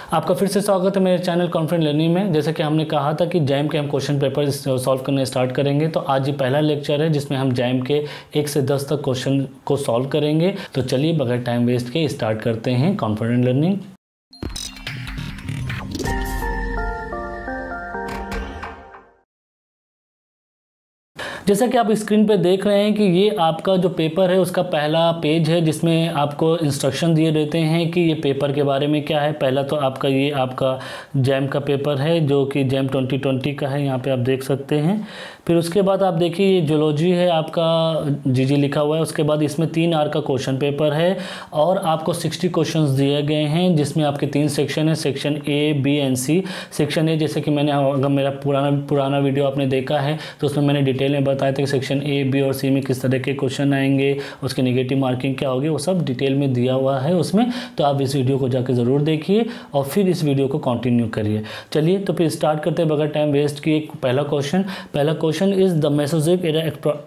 आपका फिर से स्वागत है मेरे चैनल कॉन्फिडेंट लर्निंग में। जैसे कि हमने कहा था कि जैम के हम क्वेश्चन पेपर सॉल्व करने स्टार्ट करेंगे, तो आज ये पहला लेक्चर है जिसमें हम जैम के 1 से 10 तक क्वेश्चन को सॉल्व करेंगे। तो चलिए बगैर टाइम वेस्ट के स्टार्ट करते हैं कॉन्फिडेंट लर्निंग। जैसा कि आप स्क्रीन पे देख रहे हैं कि ये आपका जो पेपर है उसका पहला पेज है जिसमें आपको इंस्ट्रक्शन दिए रहते हैं कि ये पेपर के बारे में क्या है। पहला तो आपका ये आपका जैम का पेपर है जो कि जैम 2020 का है, यहाँ पे आप देख सकते हैं। फिर उसके बाद आप देखिए ये जूलॉजी है आपका, जीजी लिखा हुआ है। उसके बाद इसमें 3 आर का क्वेश्चन पेपर है और आपको 60 क्वेश्चंस दिए गए हैं जिसमें आपके 3 सेक्शन है, section A, B and C. Section A जैसे कि मैंने अगर मेरा पुराना वीडियो आपने देखा है तो उसमें मैंने डिटेल में बताया था कि सेक्शन ए, बी और सी में किस तरह के क्वेश्चन आएंगे, उसके नेगेटिव मार्किंग क्या होगी, वो सब डिटेल में दिया हुआ है उसमें। तो आप इस वीडियो को जाकर ज़रूर देखिए और फिर इस वीडियो को कंटिन्यू करिए। चलिए तो फिर स्टार्ट करते हैं बगैर टाइम वेस्ट किए। पहला question is the Mesozoic era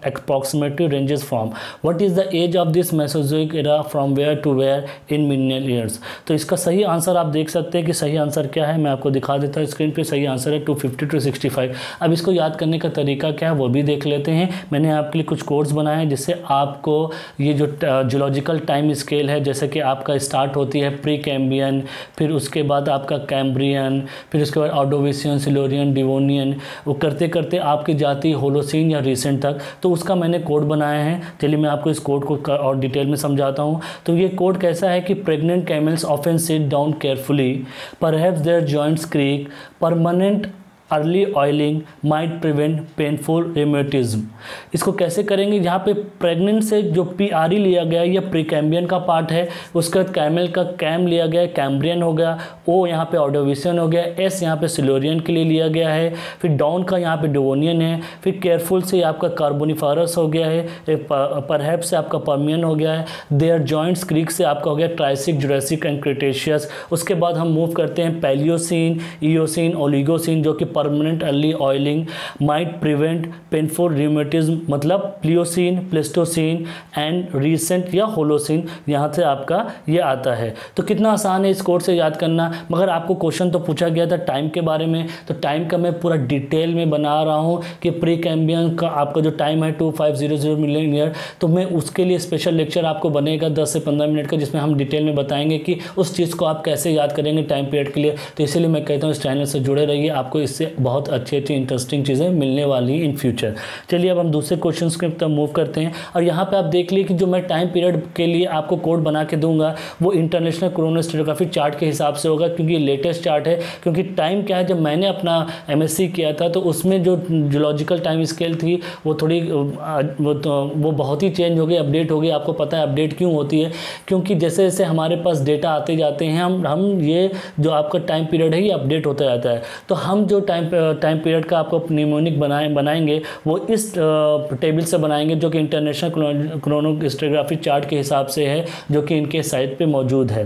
approximately ranges from what is the age of this mesozoic era from where to where in million years। तो इसका सही आंसर आप देख सकते हैं कि सही आंसर क्या है, मैं आपको दिखा देता हूँ स्क्रीन पे। सही आंसर है 250 to 65। अब इसको याद करने का तरीका क्या है वो भी देख लेते हैं। मैंने आपके लिए कुछ कोड्स बनाए हैं जिससे आपको ये जो जियोलॉजिकल टाइम स्केल है, जैसे कि आपका स्टार्ट होती है प्री कैम्ब्रियन, फिर उसके बाद आपका कैम्ब्रियन, फिर उसके बाद ऑर्डोविशियन, सिल्यूरियन, डिवोनियन, वो करते करते आपकी जाती होलोसीन या रिसेंट तक। तो उसका मैंने कोड बनाया है। चलिए मैं आपको इस कोड को और डिटेल में समझाता हूँ। तो ये कोड कैसा है कि pregnant camels often sit down carefully, perhaps their joints creak, permanent early oiling might prevent painful rheumatism. इसको कैसे करेंगे, जहाँ पे प्रेग्नेंट से जो पी लिया गया है, ये प्रीकैम्बियन का पार्ट है। उसका कैमल का कैम लिया गया है, कैम्ब्रियन हो गया। ओ यहाँ पे ऑर्डोविशियन हो गया। एस यहाँ पे सिल्यूरियन के लिए लिया गया है। फिर डाउन का यहाँ पे डिवोनियन है। फिर केयरफुल से आपका कार्बोनिफारस हो गया है। परहैप्स से आपका पर्मियन हो गया है। देयर जॉइंट्स क्रीक से आपका हो गया ट्राइसिक, जुरासिक एंड क्रिटेशियस। उसके बाद हम मूव करते हैं पैलियोसिन, इयोसिन, ओलिगोसिन, जो कि permanent early oiling might prevent painful rheumatism, मतलब प्लियोसिन, प्लेस्टोसिन एंड रिसेंट या होलोसिन, यहाँ से आपका ये आता है। तो कितना आसान है इस कोड से याद करना। मगर आपको क्वेश्चन तो पूछा गया था टाइम के बारे में, तो टाइम का मैं पूरा डिटेल में बना रहा हूँ कि प्री कैम्ब्रियन का आपका जो टाइम है 2500 मिलियन ईयर, तो मैं उसके लिए स्पेशल लेक्चर आपको बनेगा 10 से 15 मिनट का, जिसमें हम डिटेल में बताएंगे कि उस चीज़ को आप कैसे याद करेंगे टाइम पीरियड के लिए। तो इसीलिए मैं कहता हूँ इस चैनल से जुड़े रहिए, आपको इससे बहुत अच्छी इंटरेस्टिंग चीज़ें मिलने वाली इन फ्यूचर। चलिए अब हम दूसरे क्वेश्चंस की तरफ मूव करते हैं। और यहाँ पे आप देख लिए कि जो मैं टाइम पीरियड के लिए आपको कोड बना के दूंगा वो इंटरनेशनल क्रोनोस्टेटोग्राफी चार्ट के हिसाब से होगा, क्योंकि ये लेटेस्ट चार्ट है। क्योंकि टाइम क्या है, जब मैंने अपना MSc किया था तो उसमें जो जियोलॉजिकल टाइम स्केल थी वो थोड़ी वो बहुत ही चेंज हो गई, अपडेट हो गई। आपको पता है अपडेट क्यों होती है, क्योंकि जैसे जैसे हमारे पास डेटा आते जाते हैं हम ये जो आपका टाइम पीरियड है ये अपडेट होता जाता है। तो हम जो टाइम पीरियड का आपको निमोनिक बनाएंगे वो इस टेबल से बनाएंगे, जो कि इंटरनेशनल क्रोनोस्टेटोग्राफी चार्ट के हिसाब से है, जो कि इनके साइट पे मौजूद है।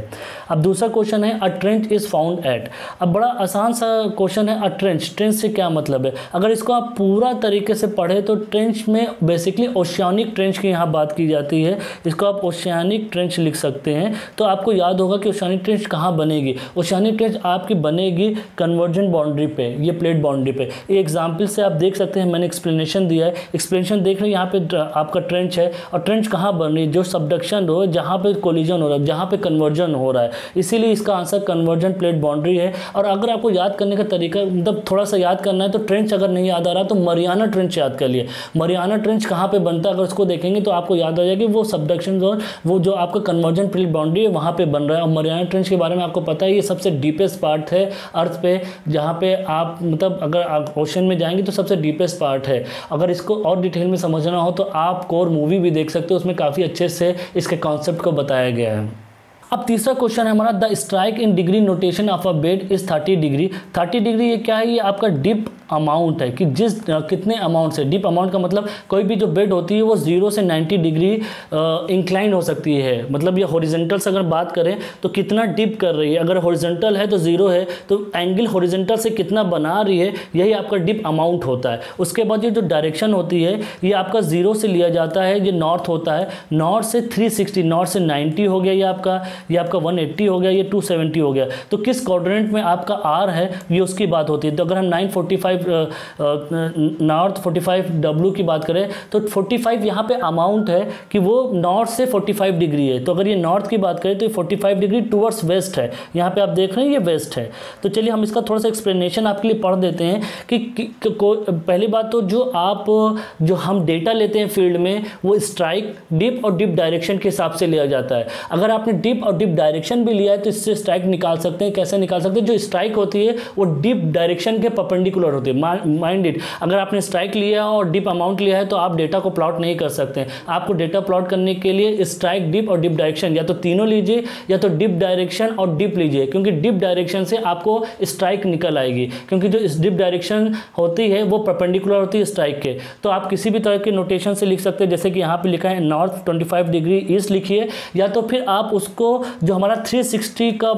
अब दूसरा क्वेश्चन है अ ट्रेंच इज फाउंड एट। अब बड़ा आसान सा क्वेश्चन है। अ ट्रेंच, ट्रेंच से क्या मतलब है, अगर इसको आप पूरा तरीके से पढ़े तो ट्रेंच में बेसिकली ओशियानिक ट्रेंच की यहाँ बात की जाती है। इसको आप ओशियानिक ट्रेंच लिख सकते हैं। तो आपको याद होगा कि ओशियानिक ट्रेंच कहाँ बनेगी। ओशियानिक ट्रेंच आपकी बनेगी कन्वर्जेंट बाउंड्री पे, ये प्लेट बाउंड्री पे। ये एग्जाम्पल से आप देख सकते हैं, मैंने एक्सप्लेनेशन दिया है। एक्सप्लेनेशन देख रहे हैं, यहाँ पे आपका ट्रेंच है और ट्रेंच कहाँ बन रही है, जो सबडक्शन हो, जहाँ पे कोलिजन हो रहा है, जहाँ पे कन्वर्जन हो रहा है, इसीलिए इसका आंसर कन्वर्जेंट प्लेट बाउंड्री है। और अगर आपको याद करने का तरीका मतलब थोड़ा सा याद करना है तो ट्रेंच अगर नहीं याद आ रहा तो मरियाना ट्रेंच याद कर लिए। मरियाना ट्रेंच कहाँ पे बनता है, अगर उसको देखेंगे तो आपको याद आ जाएगी वो सबडक्शन जोन, वो जो आपका कन्वर्जेंट प्लेट बाउंड्री है वहाँ पे बन रहा है। और मरियाना ट्रेंच के बारे में आपको पता है ये सबसे डीपेस्ट पार्ट है अर्थ पे, जहाँ पे आप मतलब अगर आप ओशन में जाएंगे तो सबसे डीपेस्ट पार्ट है। अगर इसको और डिटेल में समझना हो तो आप कोर मूवी भी देख सकते हो, उसमें काफ़ी अच्छे से इसके कॉन्सेप्ट को बताया गया है। अब तीसरा क्वेश्चन है हमारा, the strike in degree notation of a bed is 30 degree. 30 degree ये क्या है, ये आपका डिप अमाउंट है कि कितने अमाउंट से, डिप अमाउंट का मतलब कोई भी जो बेड होती है वो 0 से 90 डिग्री इंक्लाइन हो सकती है। मतलब ये हॉरिजेंटल से अगर बात करें तो कितना डिप कर रही है, अगर हॉरिजेंटल है तो 0 है, तो एंगल हॉरिजेंटल से कितना बना रही है, यही आपका डिप अमाउंट होता है। उसके बाद ये जो डायरेक्शन होती है ये आपका 0 से लिया जाता है, ये नॉर्थ होता है, नॉर्थ से 360, नॉर्थ से 90 हो गया, ये आपका 180 हो गया, ये 270 हो गया। तो किस क्वाड्रेंट में आपका आर है ये उसकी बात होती है। तो अगर हम 945 नॉर्थ 45 डब्ल्यू की बात करें तो 45 यहाँ पे अमाउंट है कि वो नॉर्थ से 45 डिग्री है। तो अगर ये नॉर्थ की बात करें तो ये 45 डिग्री टूवर्ड्स वेस्ट है, यहाँ पे आप देख रहे हैं ये वेस्ट है। तो चलिए हम इसका थोड़ा सा एक्सप्लेनेशन आपके लिए पढ़ देते हैं कि पहली बात तो जो हम डेटा लेते हैं फील्ड में वो स्ट्राइक, डिप और डिप डायरेक्शन के हिसाब से लिया जाता है। अगर आपने डिप और डिप डायरेक्शन भी लिया है तो इससे स्ट्राइक निकाल सकते हैं। कैसे निकाल सकते हैं? जो स्ट्राइक होती है वो डिप डायरेक्शन के परपेंडिकुलर होती है। माइंड इट, अगर आपने स्ट्राइक लिया और डिप अमाउंट लिया है तो आप डेटा को प्लॉट नहीं कर सकते। आपको डेटा प्लॉट करने के लिए स्ट्राइक, डिप और डिप डायरेक्शन या तो तीनों लीजिए या तो डिप डायरेक्शन और डिप लीजिए, क्योंकि डिप डायरेक्शन से आपको स्ट्राइक निकल आएगी, क्योंकि जो डिप डायरेक्शन होती है वो परपेंडिकुलर होती है स्ट्राइक के। तो आप किसी भी तरह के नोटेशन से लिख सकते हैं, जैसे कि यहाँ पे लिखा है नॉर्थ 25 डिग्री ईस्ट लिखिए, या तो फिर आप उसको जो हमारा 360 का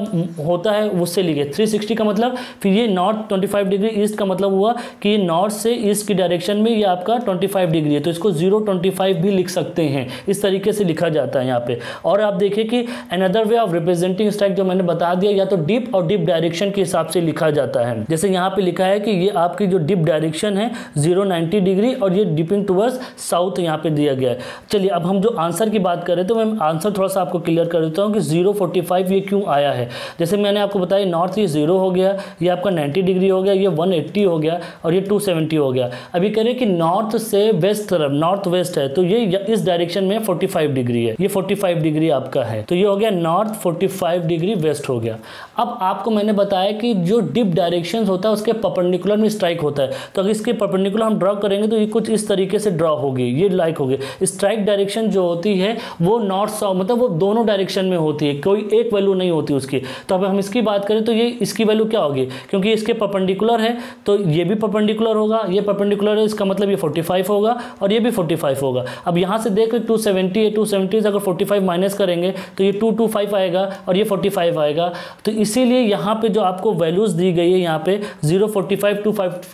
होता है उससे लिखिए। 360 का मतलब फिर ये नॉर्थ 25 डिग्री ईस्ट का मतलब हुआ कि ये नॉर्थ से ईस्ट की डायरेक्शन में ये आपका 25 डिग्री है, तो इसको 025 भी लिख सकते हैं। इस तरीके से लिखा जाता है यहाँ पे। और आप देखिए कि another way of representing strike जो मैंने बता दिया, या तो डिप और डिप डायरेक्शन के हिसाब से लिखा जाता है। जैसे यहाँ पे लिखा है कि ये आपकी जो डिप डायरेक्शन है 090 डिग्री और ये डिपिंग टुवर्ड्स साउथ यहाँ पे दिया गया है। चलिए अब हम जो आंसर की बात करें तो मैं आंसर थोड़ा सा आपको क्लियर कर देता हूँ कि 045 ये क्यों आया है। जैसे मैंने आपको बताया नॉर्थ ये 0 हो गया, ये आपका 90 डिग्री हो गया, ये 180 हो गया और ये 270 हो गया। अभी कह रहे हैं कि नॉर्थ से वेस्ट तरफ, नॉर्थ वेस्ट है तो ये इस डायरेक्शन में 45 डिग्री है, ये 45 डिग्री आपका है, तो ये हो गया नॉर्थ 45 डिग्री वेस्ट हो गया। अब आपको मैंने बताया कि जो डिप डायरेक्शन होता है उसके परपेंडिकुलर में स्ट्राइक होता है, तो अगर इसके परपेंडिकुलर हम ड्रॉ करेंगे तो ये कुछ इस तरीके से ड्रॉ होगी, ये लाइक होगी। स्ट्राइक डायरेक्शन जो होती है वो नॉर्थ साउथ मतलब वो दोनों डायरेक्शन में होती है, कोई एक वैल्यू नहीं होती उसकी। तो अब हम इसकी बात करें तो ये इसकी वैल्यू क्या होगी, क्योंकि इसके परपेंडिकुलर है तो ये भी परपेंडिकुलर होगा, ये परपेंडिकुलर है इसका मतलब ये 45 होगा और ये भी 45 होगा। अब यहाँ से देख 270 है, 270 से अगर 45 माइनस करेंगे तो ये 225 आएगा और ये 45 आएगा। तो इसीलिए यहाँ पे जो आपको वैल्यूज दी गई है यहाँ पे 045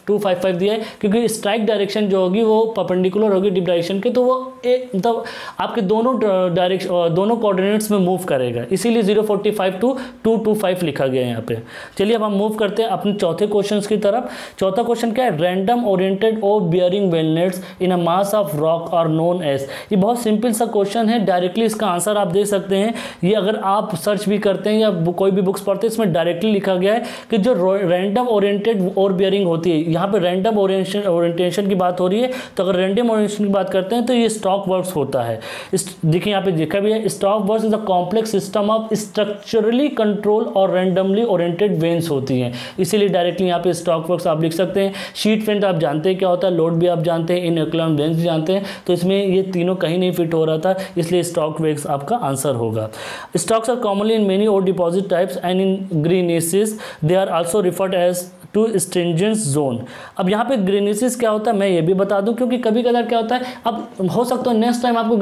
255 दिया है, क्योंकि स्ट्राइक डायरेक्शन जो होगी वो परपेंडिकुलर होगी डिप डायरेक्शन के, तो वो मतलब आपके दोनों डायरेक्शन दोनों कोऑर्डिनेट्स में मूव करेगा, इसीलिए 045 to 225 लिखा गया है यहाँ पे। चलिए अब हम मूव करते हैं अपने चौथे क्वेश्चन की तरफ। चौथा क्वेश्चन क्या है, रैंडम ओरिएंटेड और bearing veinlets in a mass of rock are known as. ये बहुत सिंपल सा क्वेश्चन है, डायरेक्टली इसका आंसर आप देख सकते हैं। ये अगर आप सर्च भी करते हैं या कोई भी बुक्स पढ़ते हैं इसमें डायरेक्टली लिखा गया है कि जो रैंडम ओरिएंटेड और बियरिंग होती है, यहाँ पे रैंडम ओरिएंटेशन की बात हो रही है, तो अगर रैंडम ओरिएंटेशन की बात करते हैं तो ये स्टॉक वर्क्स होता है। देखिए यहाँ पे लिखा भी है, stock works is a complex system of structurally control और रैंडमली ओरिएंटेड वेन्स होती हैं, इसीलिए डायरेक्टली यहाँ पे स्टॉक वर्क्स आप लिख सकते हैं। शीट फेंट आप जानते हैं क्या होता है, लोड भी आप जानते हैं, इनक्लाइन वेन्स भी जानते हैं, तो इसमें ये तीनों कहीं नहीं फिट हो रहा था, इसलिए स्टॉक वर्क्स आपका आंसर होगा। Stocks are commonly in many ore deposit types and in greisens they are also referred as to stringent zone. अब यहाँ पे ग्रीनेसिस क्या होता है मैं ये भी बता दूं, क्योंकि कभी कभार क्या होता है, अब हो सकता है नेक्स्ट टाइम आपको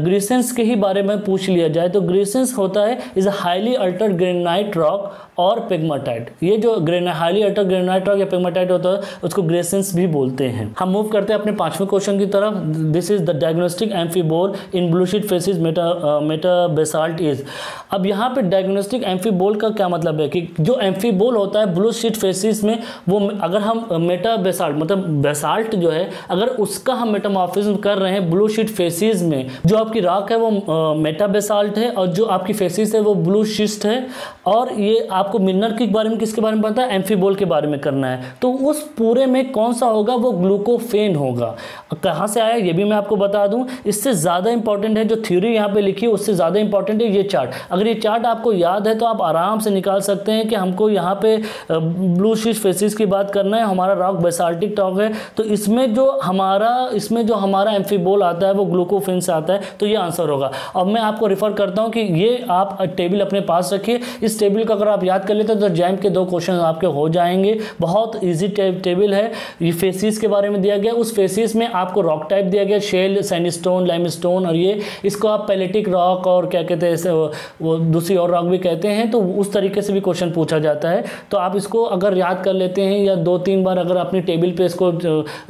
ग्रीसेंस के ही बारे में पूछ लिया जाए, तो ग्रीसेंस होता है is a highly Altered granite rock और पेग्माटाइट। ये जो हाईली अल्टर्ड ग्रेनाइट रॉक या पेग्माटाइट होता है उसको ग्रेसेंस भी बोलते हैं। हम मूव करते हैं अपने पांचवें क्वेश्चन की तरफ। This is the diagnostic amphibole in blue sheet faces Meta basalt is. अब यहाँ पे डायग्नोस्टिक एम्फीबोल का क्या मतलब है कि जो एम्फीबोल होता है ब्लू शीट फेसिस में, वो अगर हम मेटा बेसाल्ट मतलब बेसाल्ट जो है अगर उसका हम मेटामॉर्फिज्म कर रहे हैं ब्लू शीट फेसिस में, जो आपकी रॉक है वो मेटा बेसाल्ट है और जो आपकी फेसिस है वो ब्लू शिस्ट है, और ये आपको मिनरल के बारे में किसके बारे में पता है, एम्फीबोल के बारे में करना है, तो उस पूरे में कौन सा होगा, वो ग्लूकोफेन होगा। कहाँ से आया ये भी मैं आपको बता दूं, इससे ज़्यादा इंपॉर्टेंट है जो थ्योरी यहाँ पे लिखी है उससे ज़्यादा इंपॉर्टेंट है ये चार्ट। अगर ये चार्ट आपको याद है तो आप आराम से निकाल सकते हैं कि हमको यहाँ पे ब्लू ग्लूकोसिस फेसिस की बात करना है, हमारा रॉक बेसाल्टिक रॉक है, तो इसमें जो हमारा एम्फीबोल आता है वो ग्लूकोफिन से आता है, तो ये आंसर होगा। अब मैं आपको रिफर करता हूँ कि ये आप टेबल अपने पास रखिए, इस टेबल का अगर आप याद कर लेते तो जैम के 2 क्वेश्चन आपके हो जाएंगे। बहुत ईजी टेबल है। ये फेसिस के बारे में दिया गया, उस फेसिस में आपको रॉक टाइप दिया गया, शेल, सैंडस्टोन, लाइमस्टोन, और ये इसको आप पैलेटिक रॉक और क्या कहते हैं वो दूसरी और रॉक भी कहते हैं, तो उस तरीके से भी क्वेश्चन पूछा जाता है। तो आप इसको अगर याद कर लेते हैं या 2-3 बार अगर अपनी टेबल पे इसको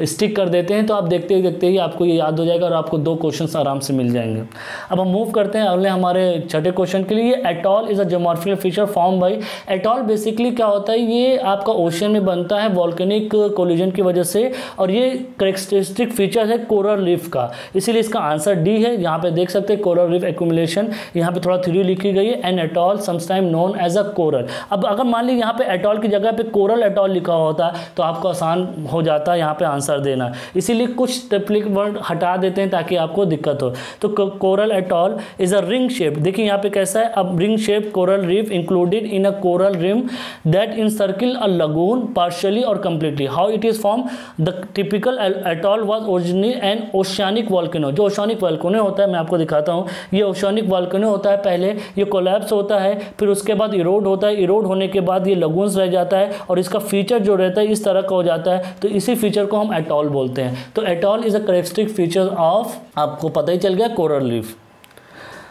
स्टिक कर देते हैं तो आप देखते ही आपको ये याद हो जाएगा और आपको 2 क्वेश्चन आराम से मिल जाएंगे। अब हम मूव करते हैं अगले हमारे छठे क्वेश्चन के लिए। Atoll is a geomorphical feature form by, atoll basically क्या होता है, ये आपका ओशन में बनता है वॉल्केनिक कोलिजन की वजह से, और ये कैरेक्टरिस्टिक फीचर है कोरल रीफ का, इसीलिए इसका आंसर डी है। यहाँ पे देख सकते हैं कोरल रीफ एक्यूमुलेशन, यहाँ पे थोड़ा थ्योरी लिखी गई है, an atoll sometime known as a coral. अब अगर मान लीजिए यहाँ पे एटॉल की जगह पे कोरल एटॉल लिखा होता तो आपको आसान हो जाता है यहाँ पे आंसर देना, इसीलिए कुछ ट्रिप्लिक वर्ड हटा देते हैं ताकि आपको दिक्कत हो। तो coral atoll is a ring shape, देखिए यहाँ पे कैसा है, अब ring shape coral reef included in a coral rim that encircle a lagoon partially or completely. How it is form, the typical atoll was originally an oceanic volcano. जो oceanic volcano होता है मैं आपको दिखाता हूँ, ये ओशियानिक वॉल्केनो होता है, पहले ये कोलैप्स होता है, फिर उसके बाद इरोड होता है, इरोड होने के बाद ये लगून्स रह जाता है और इसका फीचर जो रहता है इस तरह का हो जाता है, तो इसी फीचर को हम एटॉल बोलते हैं। तो atoll is a characteristic feature of, आपको पता ही चल गया, कोरल रीफ।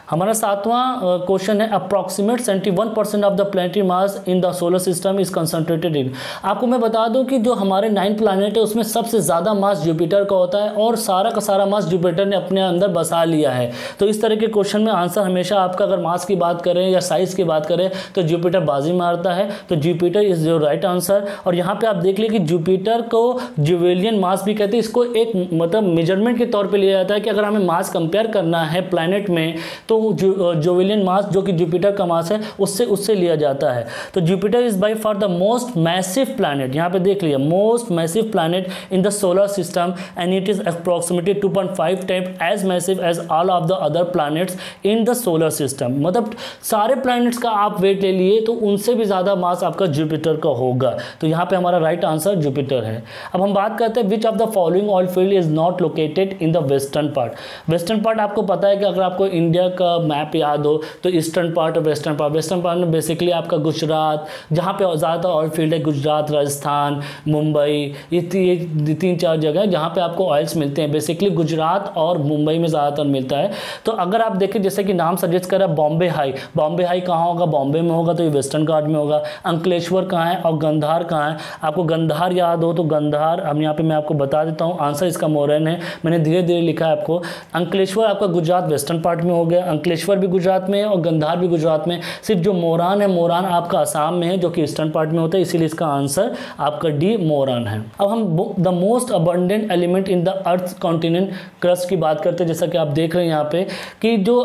हमारा 7वां क्वेश्चन है, approximate 71% of the planetary mass in the solar system is concentrated इन। आपको मैं बता दूं कि जो हमारे 9 प्लैनेट है उसमें सबसे ज़्यादा मास जुपिटर का होता है और सारा का सारा मास जुपिटर ने अपने अंदर बसा लिया है। तो इस तरह के क्वेश्चन में आंसर हमेशा आपका, अगर मास की बात करें या साइज़ की बात करें तो जुपिटर बाजी मारता है, तो Jupiter is your right answer. और यहाँ पर आप देख लीजिए कि जुपिटर को जुवेलियन मास भी कहते हैं, इसको एक मतलब मेजरमेंट के तौर पर लिया जाता है कि अगर हमें मास कंपेयर करना है प्लैनेट में तो जोवेलियन मास जो कि जुपिटर का मास है उससे लिया जाता है। तो Jupiter is by far the most massive planet, यहाँ पे देख लिया, most massive planet in the solar system and it is approximately 2.5 times as massive as all of the other planets in the solar system. मतलब सारे planets का आप wait ले लिए तो उनसे भी ज़्यादा मास आपका जुपिटर का होगा, तो यहाँ पे हमारा राइट आंसर जुपिटर है। अब हम बात करते हैं which of the following oil field is not located in the western part. Western part आपको पता है कि अगर आपको इंडिया का मैप याद हो तो ईस्टर्न पार्ट और वेस्टर्न पार्ट, वेस्टर्न पार्ट में बेसिकली आपका गुजरात, जहाँ पे ज़्यादा ऑयल फील्ड है, गुजरात, राजस्थान, मुंबई, ये 3-4 जगह जहाँ पे आपको ऑयल्स मिलते हैं। बेसिकली गुजरात और मुंबई में ज़्यादातर मिलता है। तो अगर आप देखें जैसे कि नाम सजेस्ट कर रहा है बॉम्बे हाई, बॉम्बे हाई कहाँ होगा, बॉम्बे में होगा, तो ये वेस्टर्न घाट में होगा। अंकलेश्वर कहाँ है और गंधार कहाँ है, आपको गंधार याद हो तो गंधार, अब यहाँ पे मैं आपको बता देता हूँ, आंसर इसका मोरन है, मैंने धीरे धीरे लिखा है आपको। अंकलेश्वर आपका गुजरात वेस्टर्न पार्ट में हो गया, अंकलेश्वर भी गुजरात में है और गंधार भी गुजरात में। सिर्फ जो मोरान है, मोरान आपका असम में है जो कि ईस्टर्न पार्ट में होता है, इसीलिए इसका आंसर आपका डी मोरान है। अब हम the most abundant element in the earth continent crust की बात करते हैं। जैसा कि आप देख रहे हैं यहाँ पे कि जो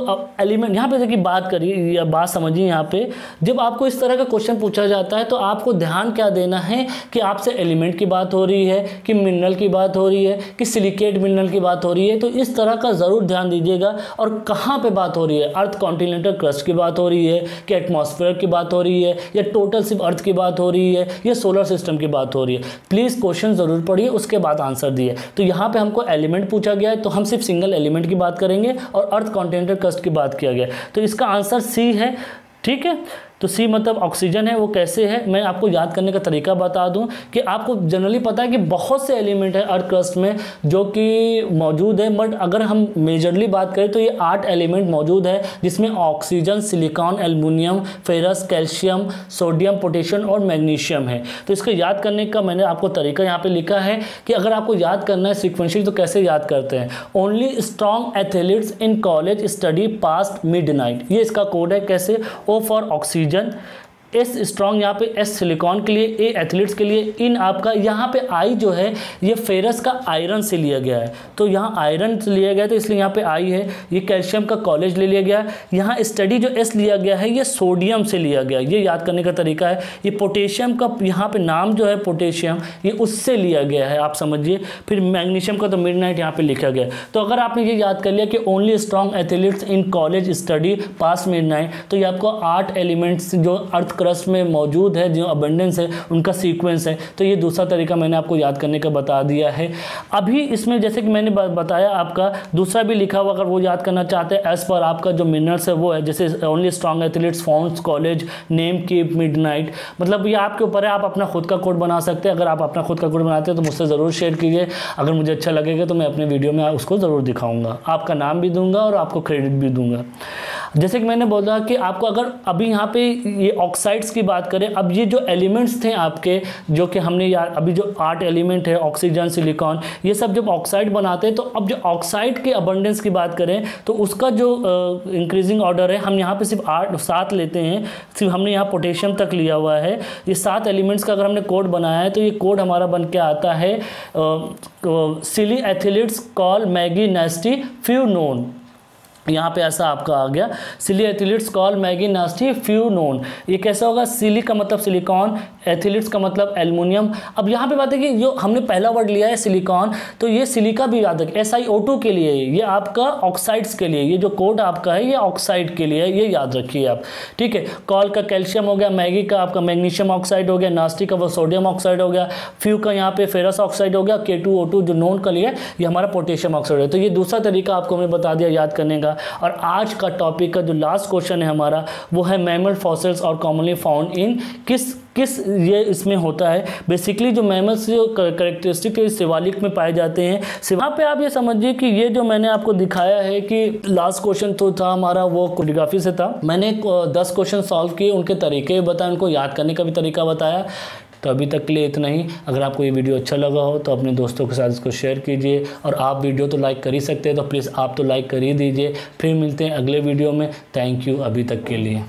एलिमेंट, यहाँ पे देखिए बात करिए या बात समझिए, यहाँ पे जब आपको इस तरह का क्वेश्चन पूछा जाता है तो आपको ध्यान क्या देना है कि आपसे एलिमेंट की बात हो रही है कि मिनरल की बात हो रही है कि सिलिकेट मिनरल की बात हो रही है, तो इस तरह का ज़रूर ध्यान दीजिएगा। और कहाँ पे बात हो रही है, अर्थ कॉन्टिनेंटल क्रस्ट की बात हो रही है कि एटमॉस्फेयर की बात हो रही है या टोटल सिर्फ अर्थ की बात हो रही है या सोलर सिस्टम की बात हो रही है। प्लीज़ क्वेश्चन ज़रूर पढ़िए, उसके बाद आंसर दिए। तो यहाँ पे हमको एलिमेंट पूछा गया है तो हम सिर्फ सिंगल एलिमेंट की बात करेंगे और अर्थ कॉन्टिनेंटल क्रस्ट की बात किया गया, तो इसका आंसर सी है। ठीक है, तो सी मतलब ऑक्सीजन है। वो कैसे है मैं आपको याद करने का तरीका बता दूं कि आपको जनरली पता है कि बहुत से एलिमेंट है अर्थ क्रस्ट में जो कि मौजूद है, बट अगर हम मेजरली बात करें तो ये 8 एलिमेंट मौजूद है, जिसमें oxygen, silicon, aluminium, ferrous, calcium, sodium, potassium और मैग्नीशियम है। तो इसको याद करने का मैंने आपको तरीका यहाँ पे लिखा है कि अगर आपको याद करना है सिक्वेंशियली तो कैसे याद करते हैं। Only strong athletes in college study past midnight, ये इसका कोड है। कैसे, O for oxygen, S strong यहाँ पे एस सिलिकॉन के लिए, ए एथलीट्स के लिए, इन आपका यहाँ पे आई जो है ये फेरस का आयरन से लिया गया है, तो यहाँ आयरन से लिया गया तो इसलिए यहाँ पे आई है। ये कैल्शियम का कॉलेज ले लिया गया, यहाँ स्टडी जो एस लिया गया है ये सोडियम से लिया गया, ये याद करने का तरीका है। ये पोटेशियम का यहाँ पे नाम जो है पोटेशियम, ये उससे लिया गया है, आप समझिए। फिर मैग्नीशियम का तो मिडनाइट यहाँ पे लिखा गया। तो अगर आपने ये याद कर लिया कि only strong athletes in college study pass midnight, तो ये आपको 8 एलिमेंट्स जो अर्थ क्रस्ट में मौजूद है, जो अबंडेंस है उनका सीक्वेंस है। तो ये दूसरा तरीका मैंने आपको याद करने का बता दिया है। अभी इसमें जैसे कि मैंने बताया आपका दूसरा भी लिखा हुआ, अगर वो याद करना चाहते हैं एज पर आपका जो मिनट्स है वो है, जैसे only strong athletes founts college name keep midnight. मतलब ये आपके ऊपर है, आप अपना खुद का कोड बना सकते हैं। अगर आप अपना खुद का कोड बनाते हैं तो मुझसे ज़रूर शेयर कीजिए, अगर मुझे अच्छा लगेगा तो मैं अपने वीडियो में उसको ज़रूर दिखाऊंगा, आपका नाम भी दूंगा और आपको क्रेडिट भी दूंगा। जैसे कि मैंने बोला कि आपको अगर अभी यहाँ पे ये ऑक्साइड्स की बात करें, अब ये जो एलिमेंट्स थे आपके, जो कि हमने यार अभी जो 8 एलिमेंट है ऑक्सीजन सिलिकॉन, ये सब जब ऑक्साइड बनाते हैं तो अब जो ऑक्साइड के अबंडेंस की बात करें तो उसका जो इंक्रीजिंग ऑर्डर है, हम यहाँ पे सिर्फ 7 लेते हैं, सिर्फ हमने यहाँ पोटेशियम तक लिया हुआ है। ये 7 एलिमेंट्स का अगर हमने कोड बनाया है तो ये कोड हमारा बन के आता है silly athletes call Maggie nasty few known. यहाँ पे ऐसा आपका आ गया silly athletes call Maggie nasty few known. ये कैसा होगा, सिली का मतलब सिलिकॉन, एथिलीट्स का मतलब एल्युमिनियम। अब यहाँ पे बात है कि जो हमने पहला वर्ड लिया है सिलिकॉन, तो ये सिलिका भी याद रखिए, SiO2 के लिए, ये आपका ऑक्साइड्स के लिए, ये जो कोड आपका है ये ऑक्साइड के लिए है, ये याद रखिए आप, ठीक है। कॉल का कैल्शियम हो गया, मैगी का आपका मैग्नीशियम ऑक्साइड हो गया, नास्टी का वो सोडियम ऑक्साइड हो गया, फ्यू का यहाँ पे फेरस ऑक्साइड हो गया, K2O2 जो नोन का लिए ये हमारा पोटेशियम ऑक्साइड है। तो ये दूसरा तरीका आपको मैं बता दिया याद करने का। और आज का टॉपिक का जो लास्ट क्वेश्चन है हमारा वो है मैमल फॉसिल्स और कॉमनली फाउंड इन किस ये इसमें होता है। बेसिकली जो मैमल्स जो करेक्टरिस्टिक है शिवालिक में पाए जाते हैं। वहाँ पे आप ये समझिए कि ये जो मैंने आपको दिखाया है कि लास्ट क्वेश्चन तो था हमारा वो कोरियोग्राफी से था, मैंने 10 क्वेश्चन सॉल्व किए, उनके तरीके बताए, उनको याद करने का भी तरीका बताया। तो अभी तक के लिए इतना ही। अगर आपको ये वीडियो अच्छा लगा हो तो अपने दोस्तों के साथ इसको शेयर कीजिए, और आप वीडियो तो लाइक कर ही सकते हैं तो प्लीज़ आप तो लाइक कर ही दीजिए। फिर मिलते हैं अगले वीडियो में। थैंक यू अभी तक के लिए।